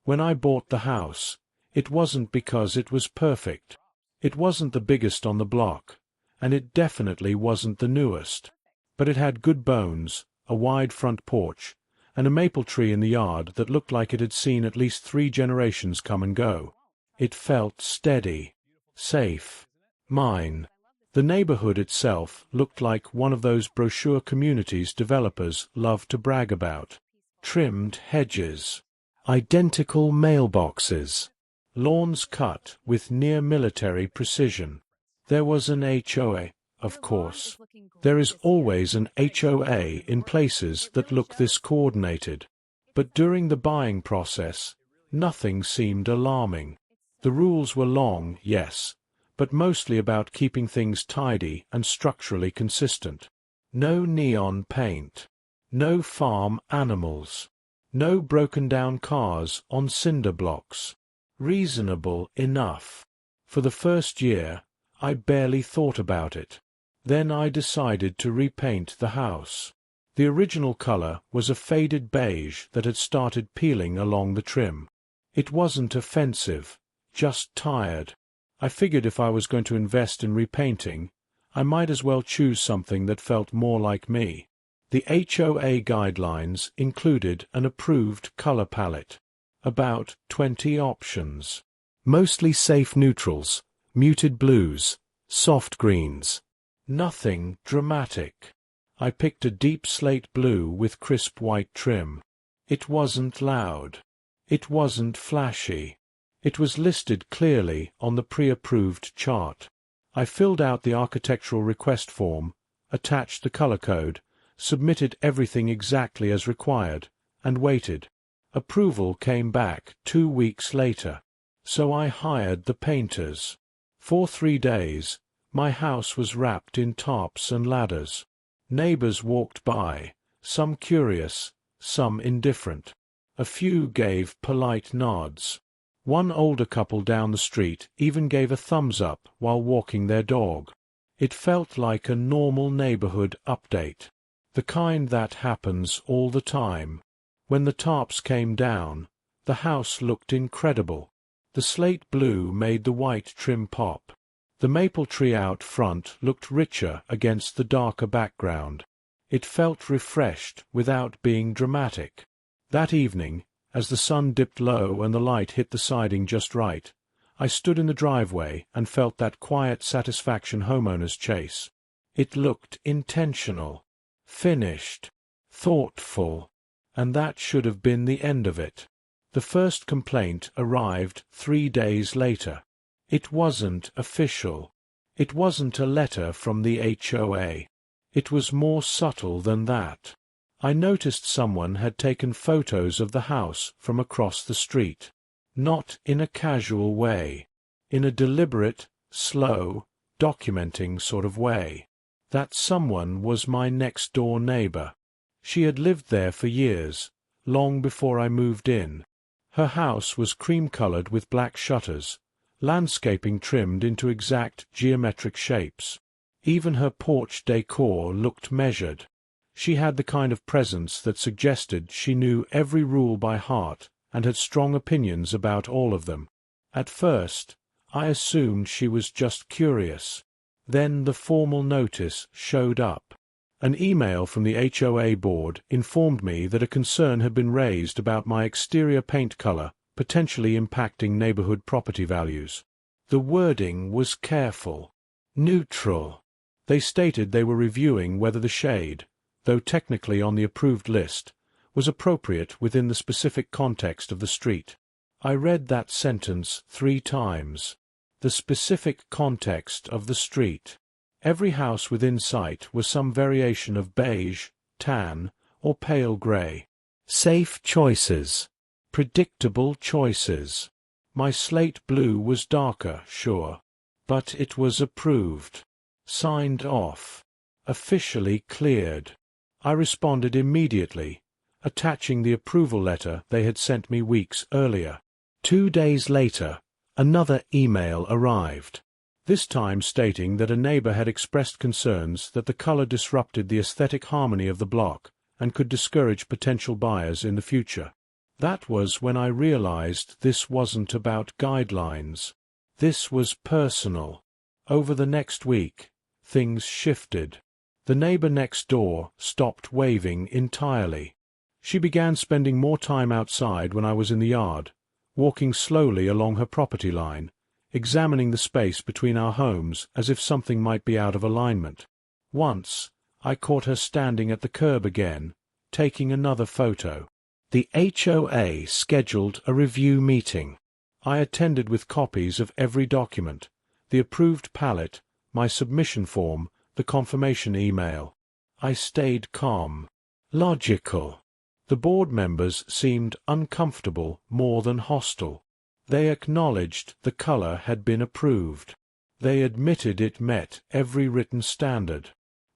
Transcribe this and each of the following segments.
When I bought the house, it wasn't because it was perfect. It wasn't the biggest on the block, and it definitely wasn't the newest. But it had good bones, a wide front porch, and a maple tree in the yard that looked like it had seen at least 3 generations come and go. It felt steady, safe, mine. The neighborhood itself looked like one of those brochure communities developers love to brag about. Trimmed hedges, identical mailboxes, lawns cut with near-military precision. There was an HOA, of course. There is always an HOA in places that look this coordinated. But during the buying process, nothing seemed alarming. The rules were long, yes, but mostly about keeping things tidy and structurally consistent. No neon paint. No farm animals. No broken-down cars on cinder blocks. Reasonable enough. For the first year, I barely thought about it. Then I decided to repaint the house. The original color was a faded beige that had started peeling along the trim. It wasn't offensive, just tired. I figured if I was going to invest in repainting, I might as well choose something that felt more like me. The HOA guidelines included an approved color palette. About 20 options. Mostly safe neutrals, muted blues, soft greens. Nothing dramatic. I picked a deep slate blue with crisp white trim. It wasn't loud. It wasn't flashy. It was listed clearly on the pre-approved chart. I filled out the architectural request form, attached the color code, submitted everything exactly as required, and waited. Approval came back 2 weeks later. So I hired the painters. For 3 days, my house was wrapped in tarps and ladders. Neighbors walked by, some curious, some indifferent. A few gave polite nods. One older couple down the street even gave a thumbs up while walking their dog. It felt like a normal neighborhood update. The kind that happens all the time. When the tarps came down, the house looked incredible. The slate blue made the white trim pop. The maple tree out front looked richer against the darker background. It felt refreshed without being dramatic. That evening, as the sun dipped low and the light hit the siding just right, I stood in the driveway and felt that quiet satisfaction homeowners chase. It looked intentional, finished, thoughtful, and that should have been the end of it. The first complaint arrived 3 days later. It wasn't official. It wasn't a letter from the HOA. It was more subtle than that. I noticed someone had taken photos of the house from across the street. Not in a casual way. In a deliberate, slow, documenting sort of way. That someone was my next-door neighbor. She had lived there for years, long before I moved in. Her house was cream-colored with black shutters, landscaping trimmed into exact geometric shapes. Even her porch decor looked measured. She had the kind of presence that suggested she knew every rule by heart and had strong opinions about all of them. At first, I assumed she was just curious. Then the formal notice showed up. An email from the HOA board informed me that a concern had been raised about my exterior paint color potentially impacting neighborhood property values. The wording was careful, neutral. They stated they were reviewing whether the shade, though technically on the approved list, was appropriate within the specific context of the street. I read that sentence 3 times. The specific context of the street. Every house within sight was some variation of beige, tan, or pale gray. Safe choices. Predictable choices. My slate blue was darker, sure, but it was approved. Signed off. Officially cleared. I responded immediately, attaching the approval letter they had sent me weeks earlier. 2 days later, another email arrived, this time stating that a neighbor had expressed concerns that the color disrupted the aesthetic harmony of the block and could discourage potential buyers in the future. That was when I realized this wasn't about guidelines. This was personal. Over the next week, things shifted. The neighbor next door stopped waving entirely. She began spending more time outside when I was in the yard, walking slowly along her property line, examining the space between our homes as if something might be out of alignment. Once, I caught her standing at the curb again, taking another photo. The HOA scheduled a review meeting. I attended with copies of every document, the approved pallet, my submission form, the confirmation email. I stayed calm. Logical. The board members seemed uncomfortable more than hostile. They acknowledged the color had been approved. They admitted it met every written standard.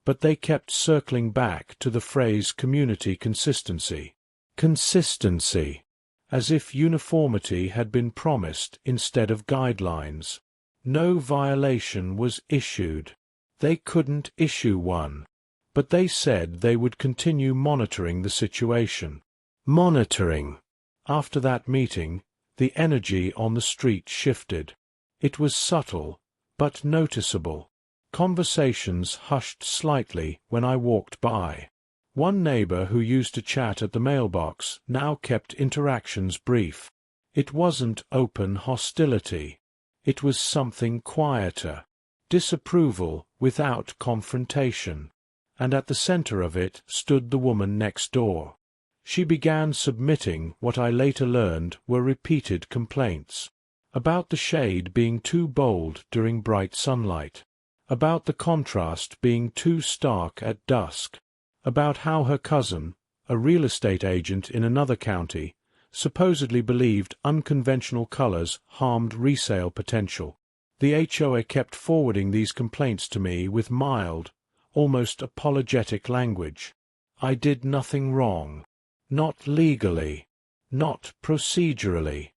But they kept circling back to the phrase community consistency. Consistency. As if uniformity had been promised instead of guidelines. No violation was issued. They couldn't issue one. But they said they would continue monitoring the situation. Monitoring. After that meeting, the energy on the street shifted. It was subtle, but noticeable. Conversations hushed slightly when I walked by. One neighbor who used to chat at the mailbox now kept interactions brief. It wasn't open hostility. It was something quieter. Disapproval without confrontation. And at the center of it stood the woman next door. She began submitting what I later learned were repeated complaints. About the shade being too bold during bright sunlight. About the contrast being too stark at dusk. About how her cousin, a real estate agent in another county, supposedly believed unconventional colors harmed resale potential. The HOA kept forwarding these complaints to me with mild, almost apologetic language. I did nothing wrong. Not legally. Not procedurally.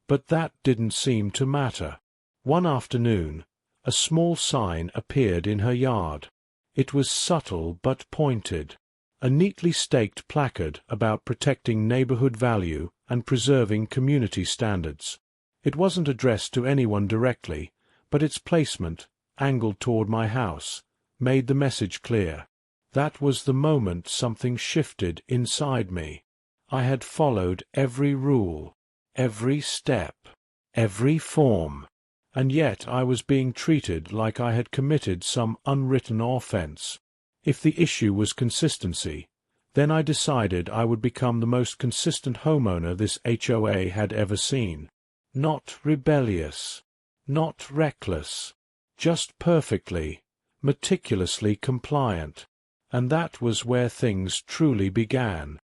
But that didn't seem to matter. One afternoon, a small sign appeared in her yard. It was subtle but pointed. A neatly staked placard about protecting neighborhood value and preserving community standards. It wasn't addressed to anyone directly, but its placement, angled toward my house, made the message clear. That was the moment something shifted inside me. I had followed every rule, every step, every form, and yet I was being treated like I had committed some unwritten offense. If the issue was consistency, then I decided I would become the most consistent homeowner this HOA had ever seen. Not rebellious, not reckless, just perfectly, meticulously compliant. And that was where things truly began.